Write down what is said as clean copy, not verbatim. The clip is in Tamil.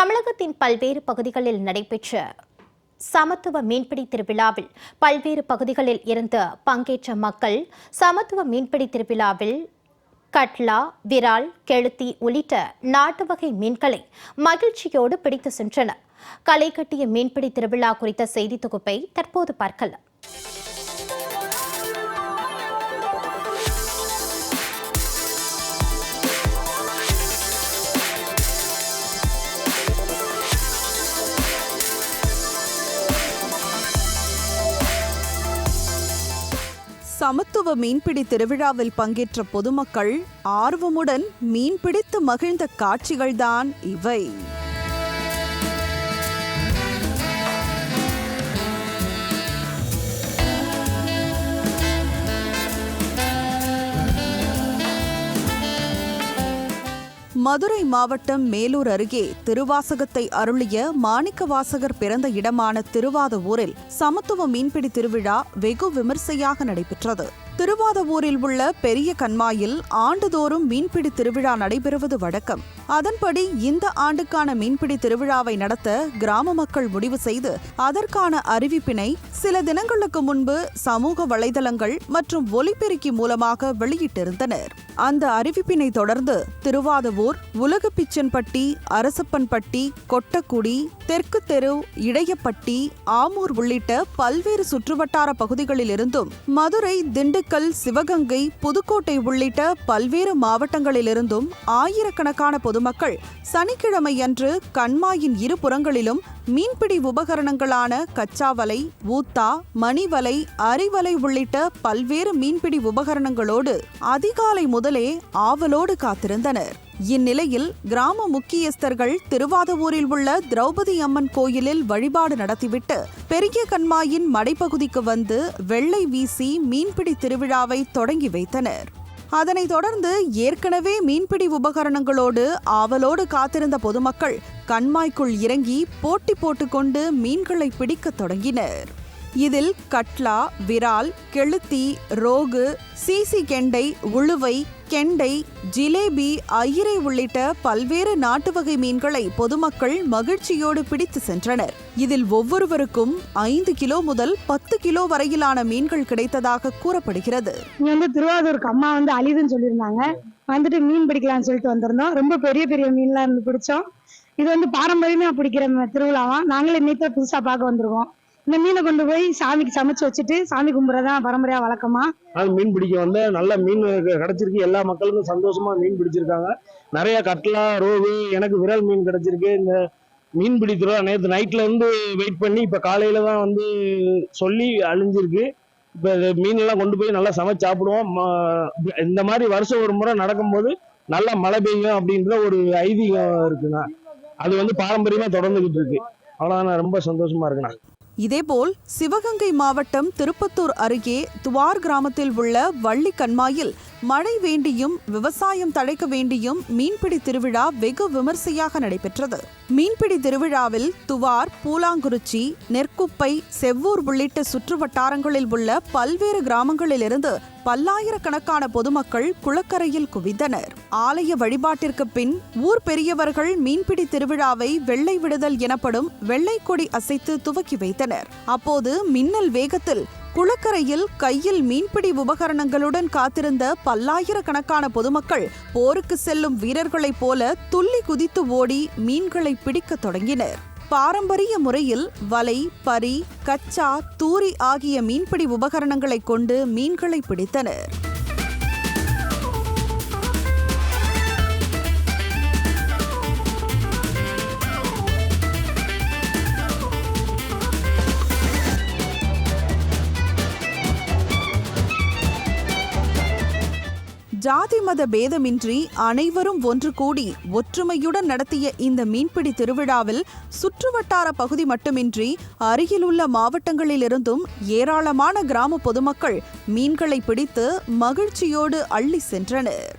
தமிழகத்தின் பல்வேறு பகுதிகளில் நடைபெற்ற சமத்துவ மீன்பிடி திருவிழாவில் பல்வேறு பகுதிகளில் இருந்து பங்கேற்ற மக்கள் சமத்துவ மீன்பிடி திருவிழாவில் கட்லா, விரால், கெளுத்தி உள்ளிட்ட நாட்டு வகை மீன்களை மகிழ்ச்சியோடு பிடித்து சென்றனர். களை கட்டிய மீன்பிடி திருவிழா குறித்த செய்தி தொகுப்பை தற்போது பார்க்கலாம். சமத்துவ மீன்பிடி திருவிழாவில் பங்கேற்ற பொதுமக்கள் ஆர்வமுடன் மீன்பிடித்து மகிழ்ந்த காட்சிகள்தான் இவை. மதுரை மாவட்டம் மேலூர் அருகே திருவாசகத்தை அருளிய மாணிக்கவாசகர் பிறந்த இடமான திருவாதவூரில் சமத்துவ மீன்பிடி திருவிழா வெகு விமர்சையாக நடைபெற்றது. திருவாதவூரில் உள்ள பெரிய கண்மாயில் ஆண்டுதோறும் மீன்பிடி திருவிழா நடைபெறுவது வழக்கம். அதன்படி இந்த ஆண்டுக்கான மீன்பிடி திருவிழாவை நடத்த கிராம மக்கள் முடிவு செய்து அதற்கான அறிவிப்பினை சில தினங்களுக்கு முன்பு சமூக வலைதளங்கள் மற்றும் ஒலிபெருக்கி மூலமாக வெளியிட்டிருந்தனர். அந்த அறிவிப்பினை தொடர்ந்து திருவாதவூர், உலகப்பிச்சன்பட்டி, அரசப்பன்பட்டி, கொட்டக்குடி, தெற்கு தெரு, இடையப்பட்டி, ஆமூர் உள்ளிட்ட பல்வேறு சுற்றுவட்டார பகுதிகளிலிருந்தும் மதுரை, திண்டுக்கல், சிவகங்கை, புதுக்கோட்டை உள்ளிட்ட பல்வேறு மாவட்டங்களிலிருந்தும் ஆயிரக்கணக்கான பொதுமக்கள் சனிக்கிழமையன்று கண்மாயின் இரு புறங்களிலும் மீன்பிடி உபகரணங்களான கச்சாவலை, ஊத்தா, மணிவலை, அரிவலை உள்ளிட்ட பல்வேறு மீன்பிடி உபகரணங்களோடு அதிகாலை முதலே ஆவலோடு காத்திருந்தனர். இந்நிலையில் கிராம முக்கியஸ்தர்கள் திருவாதவூரில் உள்ள திரௌபதி அம்மன் கோயிலில் வழிபாடு நடத்திவிட்டு பெரிய கண்மாயின் மடைப்பகுதிக்கு வந்து வெள்ளை வீசி மீன்பிடி திருவிழாவை தொடங்கி வைத்தனர். அதனைத் தொடர்ந்து ஏற்கனவே மீன்பிடி உபகரணங்களோடு ஆவலோடு காத்திருந்த பொதுமக்கள் கண்மாய்க்குள் இறங்கி போட்டி போட்டுக்கொண்டு மீன்களை பிடிக்க தொடங்கினர். இதில் கட்லா, விரால், கெளுத்தி, ரோகு, சீசி கெண்டை, உளுவை, கெண்டை, ஜிலேபி, ஐயிரை உள்ளிட்ட பல்வேறு நாட்டு வகை மீன்களை பொதுமக்கள் மகிழ்ச்சியோடு பிடித்து சென்றனர். இதில் ஒவ்வொருவருக்கும் 5 கிலோ முதல் 10 கிலோ வரையிலான மீன்கள் கிடைத்ததாக கூறப்படுகிறது. திருவாரூருக்கு அம்மா அழிதுன்னு சொல்லியிருந்தாங்க. வந்துட்டு மீன் பிடிக்கலாம்னு சொல்லிட்டு வந்திருந்தோம். ரொம்ப பெரிய பெரிய மீன்லாம் இருந்து பிடிச்சோம். இது பாரம்பரியமா பிடிக்கிற திருவிழாவா. நாங்களே இன்னைக்கு புதுசா பார்க்க வந்திருக்கோம். இந்த மீனை கொண்டு போய் சாமிக்கு சமைச்சு வச்சுட்டு சாமி கும்பிட்றதான் பரம்பரையா வழக்கமா. மீன் பிடிக்க நல்ல மீன் கிடைச்சிருக்கு. எல்லா மக்களுக்கும் சந்தோஷமா மீன் பிடிச்சிருக்காங்க. நிறைய கட்லா, ரோகு, எனக்கு விரல் மீன் கிடைச்சிருக்கு. இந்த மீன் பிடிக்கிறோம் நேற்று நைட்ல இருந்து வெயிட் பண்ணி இப்ப காலையில தான் சொல்லி அழிஞ்சிருக்கு. இப்ப மீன் எல்லாம் கொண்டு போய் நல்லா சமைச்சு சாப்பிடுவோம். இந்த மாதிரி வருஷம் ஒரு முறை நடக்கும்போது நல்லா மழை பெய்யும் அப்படின்ற ஒரு ஐதீகம் இருக்குண்ணா. அது பாரம்பரியமா தொடர்ந்துகிட்டு இருக்கு. அவ்வளவுதான், ரொம்ப சந்தோஷமா இருக்குண்ணா. இதேபோல் சிவகங்கை மாவட்டம் திருப்பத்தூர் அருகே துவார் கிராமத்தில் உள்ள வள்ளி கண்மாயில் மழை வேண்டியும் விவசாயம் தழைக்க வேண்டியும் மீன்பிடி திருவிழா வெகு விமர்சையாக நடைபெற்றது. மீன்பிடி திருவிழாவில் துவார், பூலாங்குறிச்சி, நெற்குப்பை, செவ்வூர் உள்ளிட்ட சுற்று வட்டாரங்களில் உள்ள பல்வேறு கிராமங்களிலிருந்து பல்லாயிரக்கணக்கான பொதுமக்கள் குளக்கரையில் குவிந்தனர். ஆலய வழிபாட்டிற்கு பின் ஊர் பெரியவர்கள் மீன்பிடி திருவிழாவை வெள்ளை விடுதல் எனப்படும் வெள்ளை கொடி அசைத்து துவக்கி வைத்தனர். அப்போது மின்னல் வேகத்தில் குளக்கரையில் கையில் மீன்பிடி உபகரணங்களுடன் காத்திருந்த பல்லாயிரக்கணக்கான பொதுமக்கள் போருக்கு செல்லும் வீரர்களைப் போல துள்ளி குதித்து ஓடி மீன்களை பிடிக்க தொடங்கினர். பாரம்பரிய முறையில் வலை, பரி, கச்சா, தூரி ஆகிய மீன்பிடி உபகரணங்களை கொண்டு மீன்களை பிடித்தனர். ஜாதி மத பேதமின்றி அனைவரும் ஒன்று கூடி ஒற்றுமையுடன் நடத்திய இந்த மீன்பிடி திருவிழாவில் சுற்றுவட்டார பகுதி மட்டுமின்றி அருகிலுள்ள மாவட்டங்களிலிருந்தும் ஏராளமான கிராம பொதுமக்கள் மீன்களை பிடித்து மகிழ்ச்சியோடு அள்ளி சென்றனர்.